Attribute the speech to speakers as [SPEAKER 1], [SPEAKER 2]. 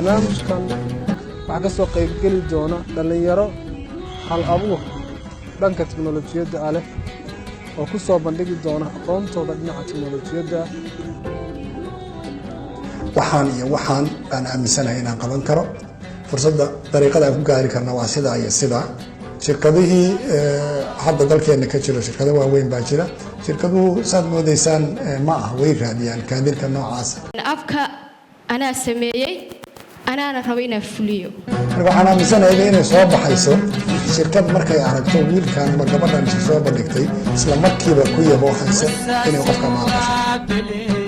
[SPEAKER 1] barnaamijkan waxaa ka soo qayb geli doona dhalinyaro hal abuur dhanka tiknoolajiyadda ah leh oo ku soo bandhigi doona aqoontooda dhinaca tiknoolajiyadda.
[SPEAKER 2] waxaan aan aaminsanahay inaan qaban karo fursadda dariiqada aan ku gaari karna waa sidaa iyo sidaa. shirkadihii hadda dalkeena ka jiro shirkado waaweyn baa jira. shirkaduhu saad moodaysaan ma ah way raadiyaan kaadirka noocaas.
[SPEAKER 3] Afka anaa sameeyay anaana rabo inaan fuliyo.
[SPEAKER 2] marka waxaan aaminsanahay inay soo baxayso shirkad markay aragto wiilkan ama gabadhan soo bandhigtay isla markiiba ku yabo haysa inay qofka maaqasho.